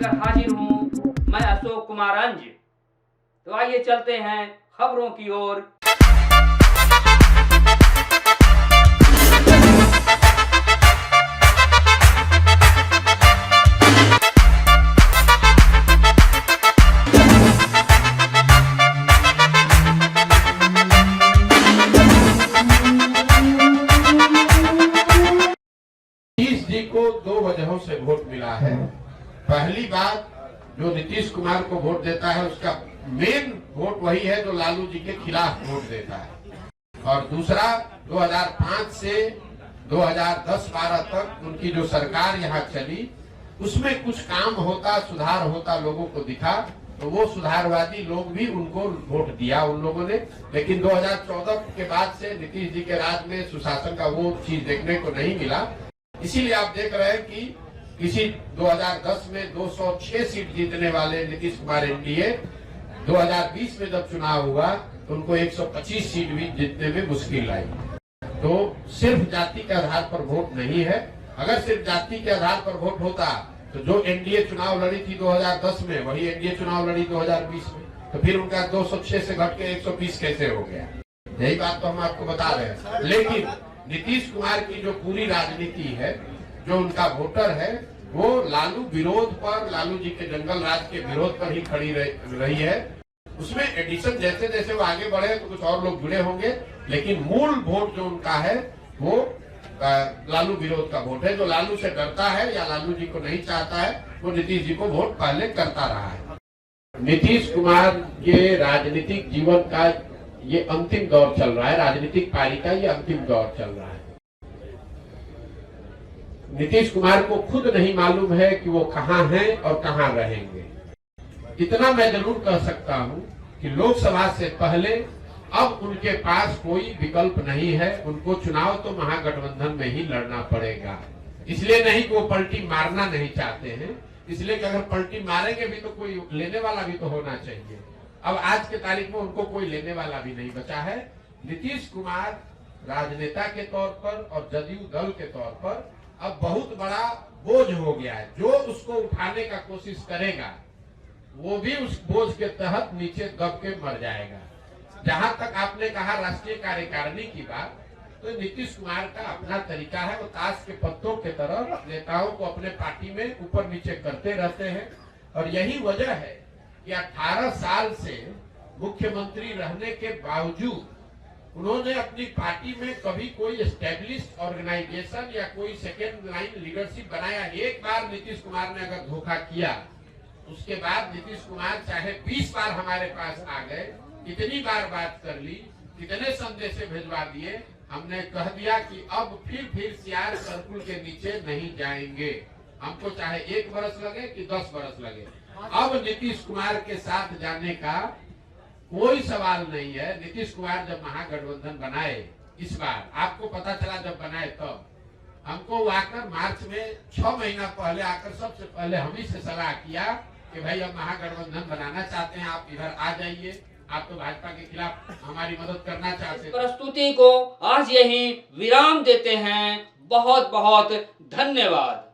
लेकर हाजिर हूँ मैं अशोक कुमार अंज। तो आइए चलते हैं खबरों की ओर। नीतीश जी को दो वजहों से वोट मिला है। पहली बात, जो नीतीश कुमार को वोट देता है उसका मेन वोट वही है जो लालू जी के खिलाफ वोट देता है। और दूसरा, 2005 से 2010-12 तक उनकी जो सरकार यहाँ चली उसमें कुछ काम होता, सुधार होता लोगों को दिखा, तो वो सुधारवादी लोग भी उनको वोट दिया उन लोगों ने। लेकिन 2014 के बाद से नीतीश जी के राज में सुशासन का वो चीज देखने को नहीं मिला। इसीलिए आप देख रहे हैं कि किसी 2010 में 206 सीट जीतने वाले नीतीश कुमार एनडीए 2020 में जब चुनाव हुआ तो उनको 125 सीट भी जीतने में मुश्किल आई। तो सिर्फ जाति के आधार पर वोट नहीं है। अगर सिर्फ जाति के आधार पर वोट होता तो जो एनडीए चुनाव लड़ी थी 2010 में वही एनडीए चुनाव लड़ी 2020 में, तो फिर उनका 206 से घट के 120 कैसे हो गया? यही बात तो हम आपको बता रहे हैं। लेकिन नीतीश कुमार की जो पूरी राजनीति है, जो उनका वोटर है, वो लालू विरोध पर, लालू जी के जंगल राज के विरोध पर ही खड़ी रही है। उसमें एडिशन जैसे जैसे वो आगे बढ़े तो कुछ और लोग जुड़े होंगे, लेकिन मूल वोट जो उनका है वो लालू विरोध का वोट है। जो लालू से डरता है या लालू जी को नहीं चाहता है वो नीतीश जी को वोट पहले करता रहा है। नीतीश कुमार के राजनीतिक जीवन का ये अंतिम दौर चल रहा है, राजनीतिक पारी का ये अंतिम दौर चल रहा है। नीतीश कुमार को खुद नहीं मालूम है कि वो कहां हैं और कहां रहेंगे। इतना मैं जरूर कह सकता हूं कि लोकसभा से पहले अब उनके पास कोई विकल्प नहीं है। उनको चुनाव तो महागठबंधन में ही लड़ना पड़ेगा। इसलिए नहीं कि वो पलटी मारना नहीं चाहते हैं, इसलिए कि अगर पलटी मारेंगे भी तो कोई लेने वाला भी तो होना चाहिए। अब आज के तारीख में उनको कोई लेने वाला भी नहीं बचा है। नीतीश कुमार राजनेता के तौर पर और जदयू दल के तौर पर अब बहुत बड़ा बोझ हो गया है। जो उसको उठाने का कोशिश करेगा वो भी उस बोझ के तहत नीचे दब के मर जाएगा। जहां तक आपने कहा राष्ट्रीय कार्यकारिणी की बात, तो नीतीश कुमार का अपना तरीका है। वो ताश के पत्तों के तरह नेताओं को अपने पार्टी में ऊपर नीचे करते रहते हैं। और यही वजह है कि 18 साल से मुख्यमंत्री रहने के बावजूद उन्होंने अपनी पार्टी में कभी कोई एस्टेब्लिश्ड ऑर्गेनाइजेशन या कोई सेकेंड लाइन लीडरशिप बनाया। एक बार नीतीश कुमार ने अगर धोखा किया, उसके बाद नीतीश कुमार चाहे 20 बार हमारे पास आ गए, कितनी बार बात कर ली, कितने संदेश भेजवा दिए, हमने कह दिया कि अब फिर सीआर सर्कुल के नीचे नहीं जाएंगे। हमको चाहे 1 बरस लगे कि 10 बरस लगे, अब नीतीश कुमार के साथ जाने का कोई सवाल नहीं है। नीतीश कुमार जब महागठबंधन बनाए, इस बार आपको पता चला जब बनाए तब, हमको आकर मार्च में 6 महीना पहले आकर सबसे पहले हम ही से सलाह किया कि भाई अब महागठबंधन बनाना चाहते हैं, आप इधर आ जाइए, आप तो भाजपा के खिलाफ हमारी मदद करना चाहते हैं। प्रस्तुति को आज यही विराम देते हैं। बहुत बहुत धन्यवाद।